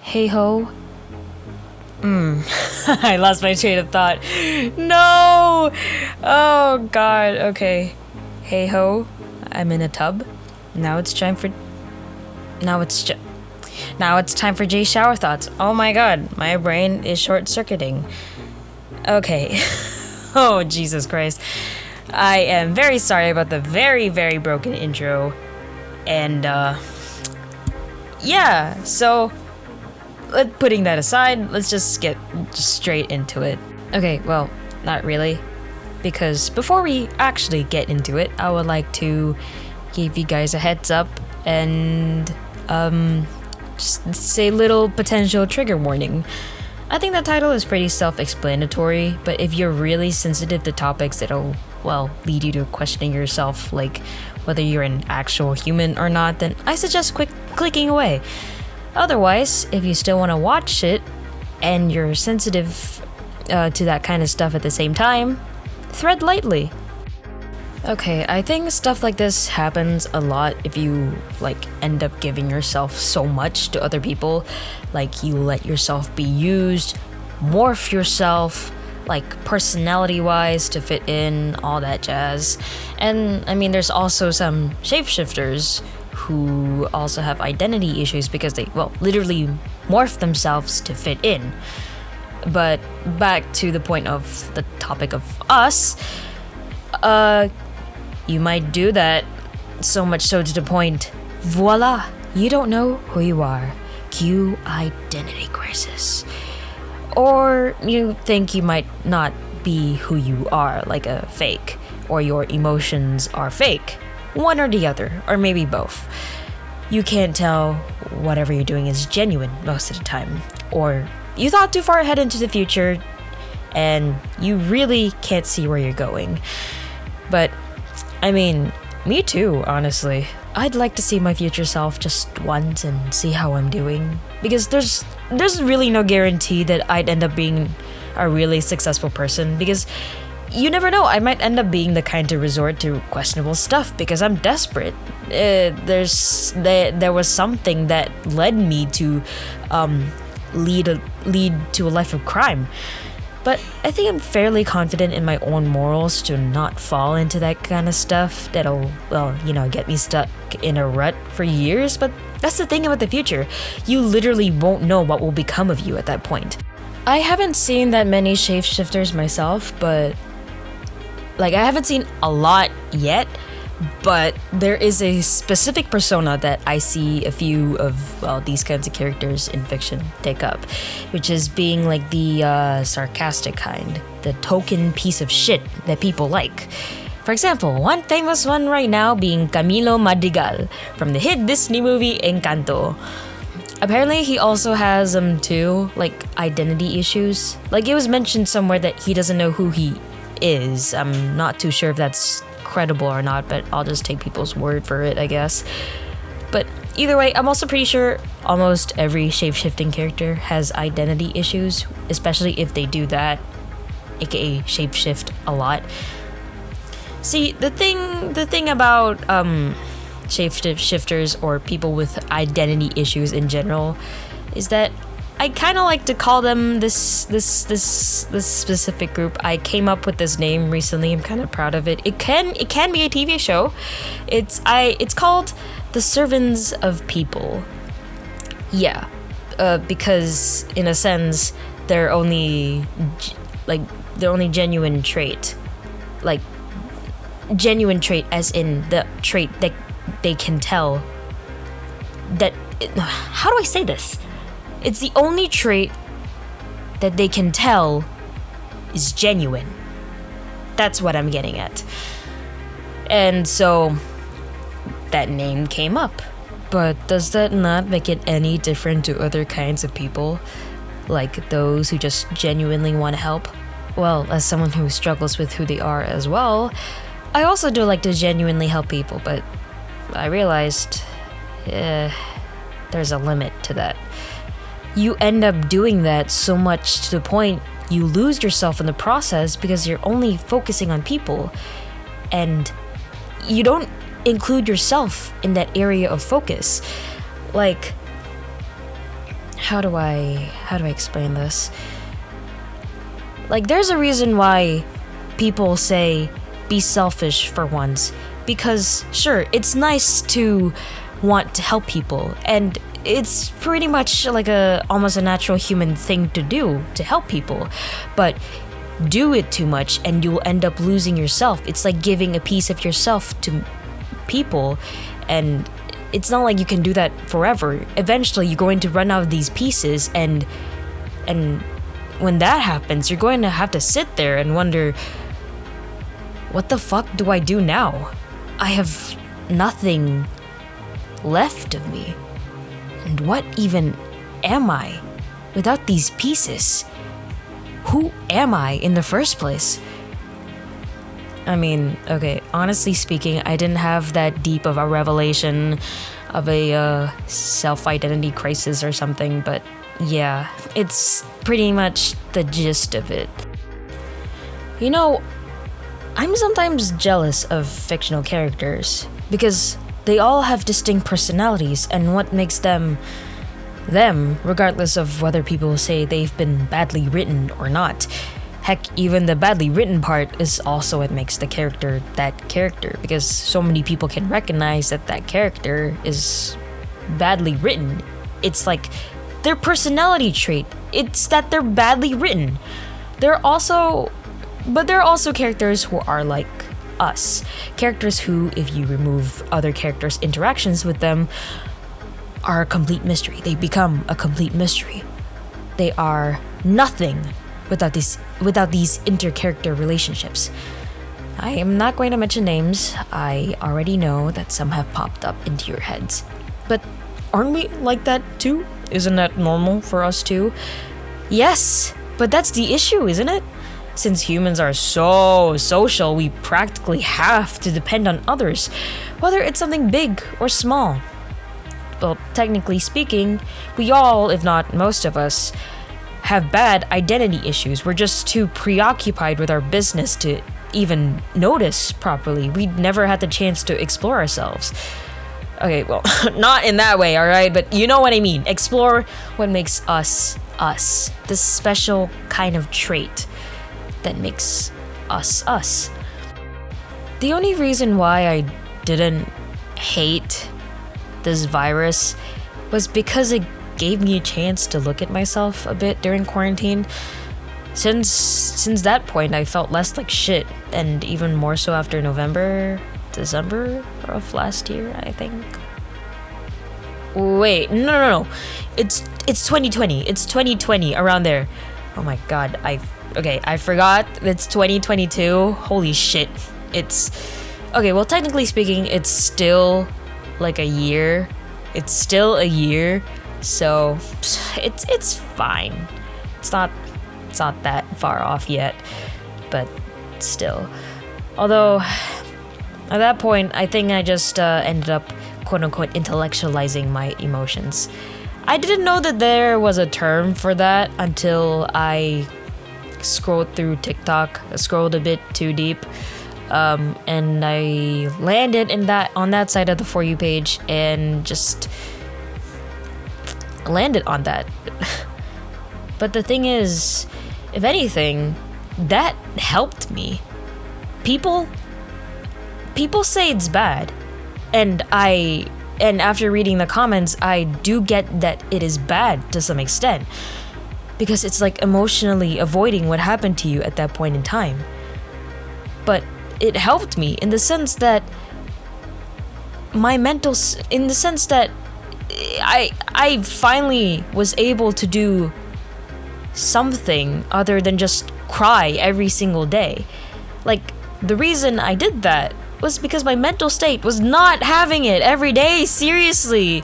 Hey ho. I lost my train of thought. No! Oh god, okay. Hey ho, I'm in a tub. Now it's time for Jay's shower thoughts. Oh my god, my brain is short-circuiting. Okay. Oh, Jesus Christ. I am very sorry about the very, very broken intro. And, yeah, so, putting that aside, let's just get straight into it. Okay, well, not really. Because before we actually get into it, I would like to give you guys a heads up and, just say little potential trigger warning. I think that title is pretty self-explanatory, but if you're really sensitive to topics that'll, well, lead you to questioning yourself, like whether you're an actual human or not, then I suggest clicking away. Otherwise, if you still want to watch it and you're sensitive to that kind of stuff at the same time, tread lightly. Okay, I think stuff like this happens a lot if you, end up giving yourself so much to other people. Like, you let yourself be used, morph yourself, personality-wise to fit in, all that jazz. And, I mean, there's also some shapeshifters who also have identity issues because they, literally morph themselves to fit in. But back to the point of the topic of us, you might do that, so much so to the point, voila, you don't know who you are. Cue identity crisis. Or you think you might not be who you are, like a fake, or your emotions are fake. One or the other, or maybe both. You can't tell whatever you're doing is genuine most of the time. Or you thought too far ahead into the future, and you really can't see where you're going. But I mean, me too, honestly. I'd like to see my future self just once and see how I'm doing. Because there's really no guarantee that I'd end up being a really successful person. Because you never know, I might end up being the kind to resort to questionable stuff because I'm desperate. There was something that led me to lead to a life of crime. But I think I'm fairly confident in my own morals to not fall into that kind of stuff that'll, get me stuck in a rut for years. But that's the thing about the future. You literally won't know what will become of you at that point. I haven't seen that many shapeshifters myself, but I haven't seen a lot yet. But there is a specific persona that I see a few of, these kinds of characters in fiction take up, which is being the sarcastic kind, the token piece of shit that people like. For example, one famous one right now being Camilo Madrigal from the hit Disney movie Encanto. Apparently he also has identity issues. It was mentioned somewhere that he doesn't know who he is. I'm not too sure if that's credible or not, but I'll just take people's word for it, I guess. But either way, I'm also pretty sure almost every shape-shifting character has identity issues, especially if they do that, aka shapeshift a lot. See, the thing about shifters or people with identity issues in general is that I kind of like to call them this specific group. I came up with this name recently. I'm kind of proud of it. It can be a TV show. It's called The Servants of People. Yeah, because in a sense they're only genuine trait, genuine trait as in the trait that they can tell. How do I say this? It's the only trait that they can tell is genuine. That's what I'm getting at. And so that name came up. But does that not make it any different to other kinds of people? Like those who just genuinely want to help? Well, as someone who struggles with who they are as well, I also do like to genuinely help people, but I realized there's a limit to that. You end up doing that so much to the point you lose yourself in the process because you're only focusing on people and you don't include yourself in that area of focus. how do I explain this? Like, there's a reason why people say be selfish for once, because sure, it's nice to want to help people, and it's pretty much like almost a natural human thing to do, to help people. But do it too much and you'll end up losing yourself. It's like giving a piece of yourself to people, and it's not like you can do that forever. Eventually you're going to run out of these pieces, and when that happens, you're going to have to sit there and wonder, what the fuck do I do now? I have nothing left of me. And what even am I without these pieces? Who am I in the first place? I mean, okay, honestly speaking, I didn't have that deep of a revelation of a self-identity crisis or something, but yeah, it's pretty much the gist of it. You know, I'm sometimes jealous of fictional characters because they all have distinct personalities, and what makes them, regardless of whether people say they've been badly written or not. Heck, even the badly written part is also what makes the character that character, because so many people can recognize that character is badly written. It's like their personality trait. It's that they're badly written. There are also characters who are like us. Characters who, if you remove other characters' interactions with them, are a complete mystery. They become a complete mystery. They are nothing without these inter-character relationships. I am not going to mention names. I already know that some have popped up into your heads. But aren't we like that too? Isn't that normal for us too? Yes, but that's the issue, isn't it? Since humans are so social, we practically have to depend on others, whether it's something big or small. Well, technically speaking, we all, if not most of us, have bad identity issues. We're just too preoccupied with our business to even notice properly. We never had the chance to explore ourselves. Okay, well, not in that way, alright? But you know what I mean. Explore what makes us us. This special kind of trait that makes us us. The only reason why I didn't hate this virus was because it gave me a chance to look at myself a bit during quarantine. Since that point, I felt less like shit, and even more so after December of last year, I think. Wait, no. It's 2020. It's 2020, around there. Oh my god, I forgot it's 2022. Holy shit. It's okay, well, technically speaking, it's still like a year. It's still a year, so it's fine. It's not that far off yet, but still. Although at that point, I think I just ended up quote-unquote intellectualizing my emotions. I didn't know that there was a term for that until I scrolled through TikTok, scrolled a bit too deep, and I landed on that side of the For You page and just landed on that. But the thing is, if anything, that helped me. People say it's bad, and after reading the comments, I do get that it is bad to some extent, because it's like emotionally avoiding what happened to you at that point in time. But it helped me in the sense that I finally was able to do something other than just cry every single day. Like, the reason I did that was because my mental state was not having it every day. Seriously,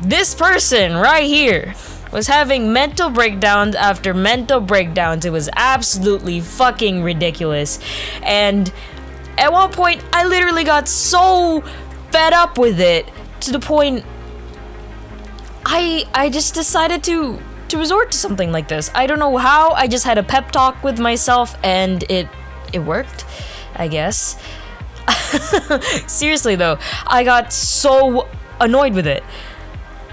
this person right here was having mental breakdowns after mental breakdowns. It was absolutely fucking ridiculous. And at one point, I literally got so fed up with it to the point I just decided to resort to something like this. I don't know how. I just had a pep talk with myself, and it worked, I guess. Seriously though, I got so annoyed with it.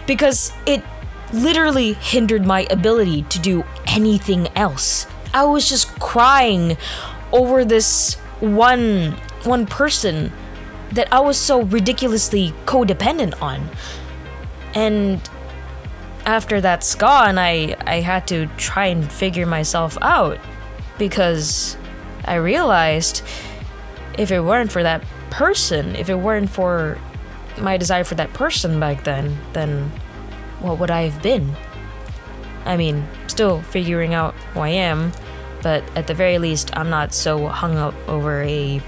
because it literally hindered my ability to do anything else. I was just crying over this one person that I was so ridiculously codependent on. And after that's gone, I had to try and figure myself out, because I realized if it weren't for that person, if it weren't for my desire for that person back then what would I have been? I mean, still figuring out who I am, but at the very least, I'm not so hung up over a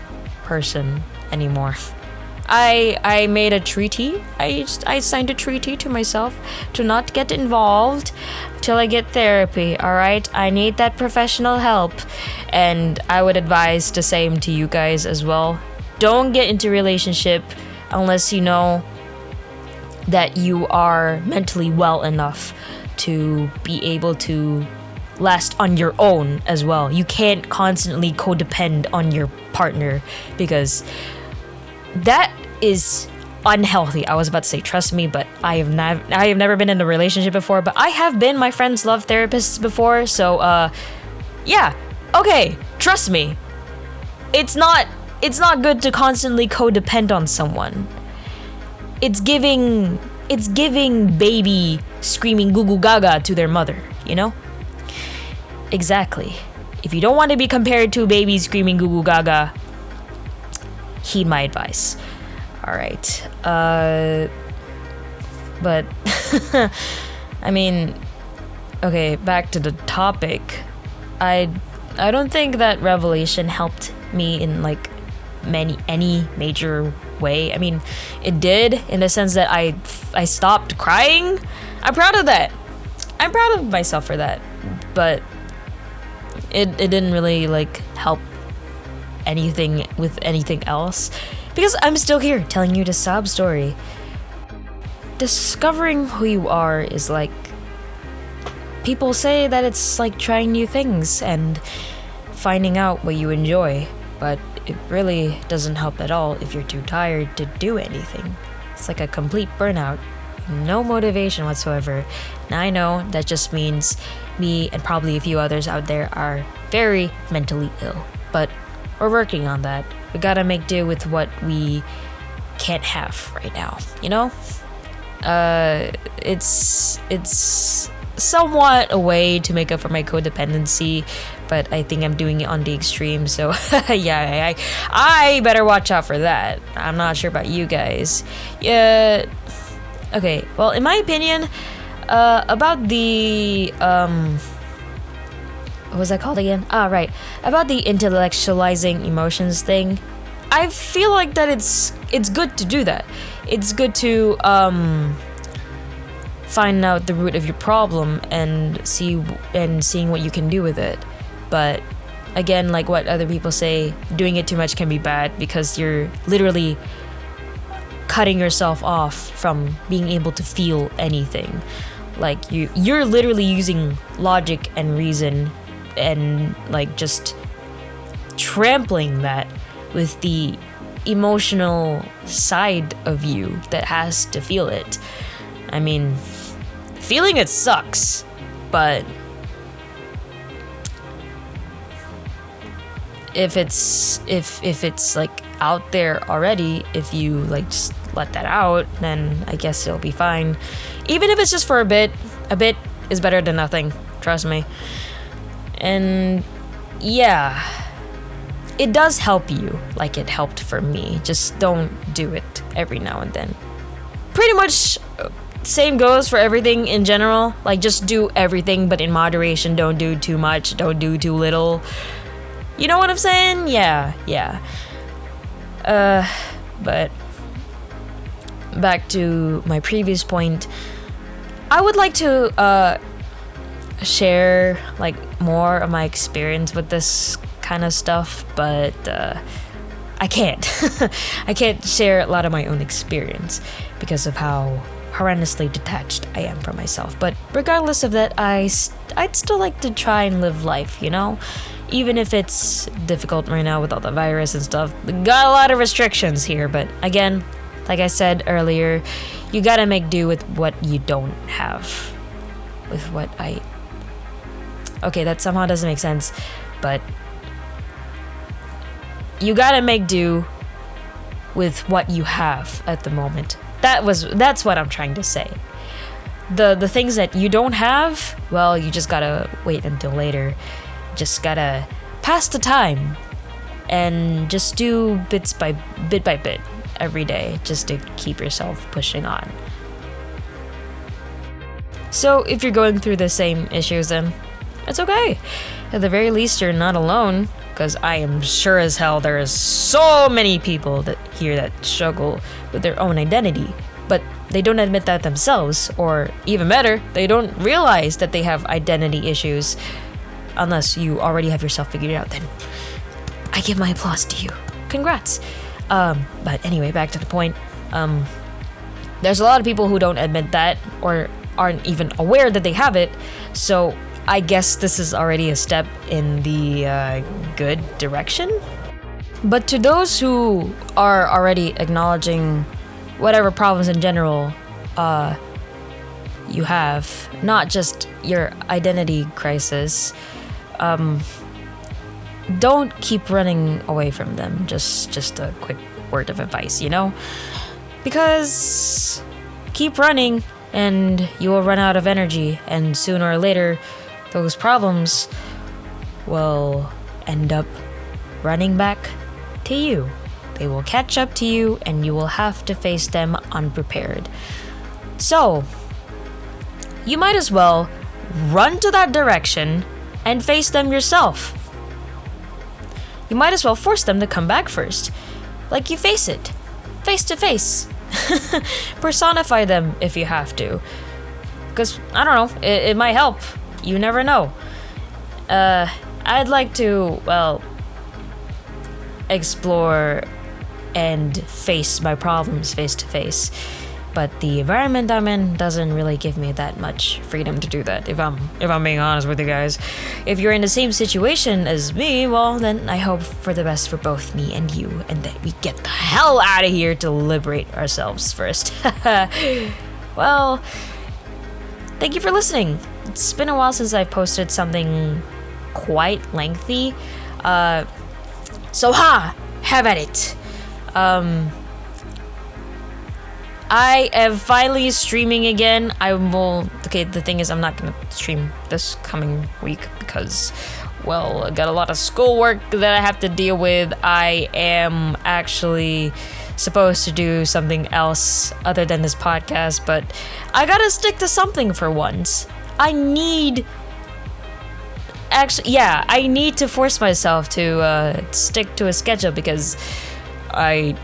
person anymore. I made a treaty. I signed a treaty to myself to not get involved till I get therapy, alright? I need that professional help. And I would advise the same to you guys as well. Don't get into a relationship unless you know that you are mentally well enough to be able to last on your own as well. You can't constantly codepend on your partner, because that is unhealthy. I was about to say trust me, but I have never been in a relationship before, but I have been. My friends love therapists before, so yeah, okay, trust me. It's not good to constantly codepend on someone. It's giving baby screaming goo goo gaga to their mother, you know? Exactly. If you don't want to be compared to a baby screaming goo goo gaga, heed my advice. Alright. But I mean, okay, back to the topic. I don't think that revelation helped me in like any major way. I mean, it did in the sense that I stopped crying. I'm proud of that. I'm proud of myself for that. But it didn't really like help anything with anything else, because I'm still here telling you the sob story. Discovering who you are is like, people say that it's like trying new things and finding out what you enjoy, but it really doesn't help at all if you're too tired to do anything. It's like a complete burnout, no motivation whatsoever. Now I know that just means me and probably a few others out there are very mentally ill, but we're working on that. We gotta make do with what we can't have right now, you know? It's somewhat a way to make up for my codependency, but I think I'm doing it on the extreme, so yeah, I better watch out for that. I'm not sure about you guys. Yeah. Okay, well, in my opinion, about the what was that called again? Right. About the intellectualizing emotions thing, I feel like that it's good to do that. It's good to find out the root of your problem and seeing what you can do with it. But again, like what other people say, doing it too much can be bad, because you're literally cutting yourself off from being able to feel anything. Like you're literally using logic and reason and like just trampling that with the emotional side of you that has to feel it. I mean, feeling it sucks, but if it's like out there already, if you like just let that out, then I guess it'll be fine. Even if it's just for a bit is better than nothing, trust me. And yeah, it does help you like it helped for me. Just don't do it every now and then. Pretty much same goes for everything in general. Like, just do everything, but in moderation. Don't do too much, don't do too little. You know what I'm saying? Yeah. But back to my previous point, I would like to share like more of my experience with this kind of stuff, but I can't. I can't share a lot of my own experience because of how horrendously detached I am from myself. But regardless of that, I'd still like to try and live life, you know? Even if it's difficult right now with all the virus and stuff. Got a lot of restrictions here, but again, like I said earlier, you gotta make do with what you don't have. Okay, that somehow doesn't make sense, but you gotta make do with what you have at the moment. That's what I'm trying to say. The things that you don't have, well, you just gotta wait until later. Just gotta pass the time and just do bit by bit every day, just to keep yourself pushing on. So if you're going through the same issues, then it's okay. At the very least, you're not alone, because I am sure as hell there is so many people that struggle with their own identity, but they don't admit that themselves, or even better, they don't realize that they have identity issues. Unless you already have yourself figured out, then I give my applause to you. Congrats. But anyway, back to the point. There's a lot of people who don't admit that, or aren't even aware that they have it, so I guess this is already a step in the good direction. But to those who are already acknowledging whatever problems in general you have, not just your identity crisis, don't keep running away from them. Just a quick word of advice, because keep running and you will run out of energy, and sooner or later those problems will end up running back to you. They will catch up to you and you will have to face them unprepared. So you might as well run to that direction and face them yourself. You might as well force them to come back first. Like you face it, face to face. Personify them if you have to. Because, I don't know, it might help. You never know. I'd like to, explore and face my problems face to face. But the environment I'm in doesn't really give me that much freedom to do that, if I'm being honest with you guys. If you're in the same situation as me, well, then I hope for the best for both me and you, and that we get the hell out of here to liberate ourselves first. Well, thank you for listening. It's been a while since I've posted something quite lengthy. So have at it. I am finally streaming again. The thing is, I'm not gonna stream this coming week because, I got a lot of schoolwork that I have to deal with. I am actually supposed to do something else other than this podcast, but I gotta stick to something for once. I need to force myself to stick to a schedule, because I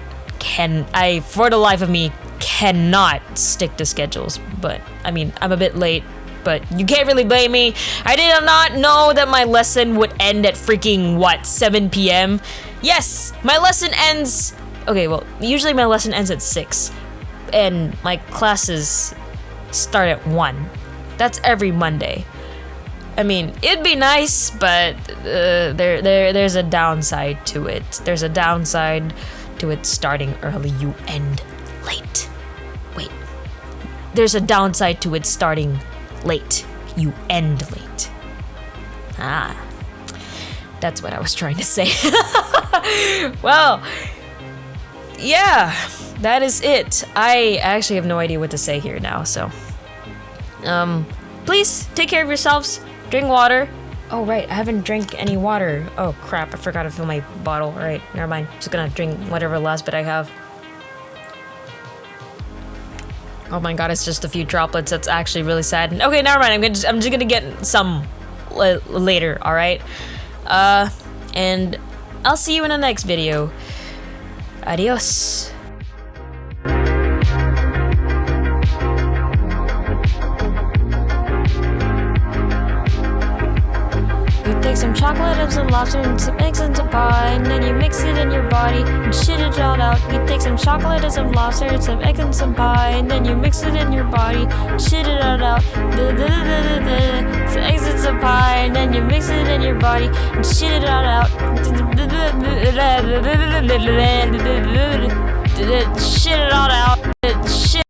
for the life of me cannot stick to schedules. But I'm a bit late, but you can't really blame me. I did not know that my lesson would end at freaking 7 p.m. Yes, my lesson ends. Okay, usually my lesson ends at 6, and my classes start at 1. That's every Monday. It'd be nice, but there's a downside to it. There's a downside to it starting early. You end late. Wait. There's a downside to it starting late. You end late. That's what I was trying to say. Yeah, that is it. I actually have no idea what to say here now, so. Please take care of yourselves. Drink water. Oh, right, I haven't drank any water. Oh, crap, I forgot to fill my bottle. All right, never mind. Just gonna drink whatever last bit I have. Oh my god, it's just a few droplets. That's actually really sad. Okay, never mind. I'm just gonna get some later, all right? And I'll see you in the next video. Adios. Take some chocolate and some lobster and some eggs and some pie, and then you mix it in your body and shit it all out. You take some chocolate and some lobster and some eggs and some pie, and then you mix it in your body and shit it all out. Some eggs and some pie, and then you mix it in your body and shit it all out. Shit it all out. Shit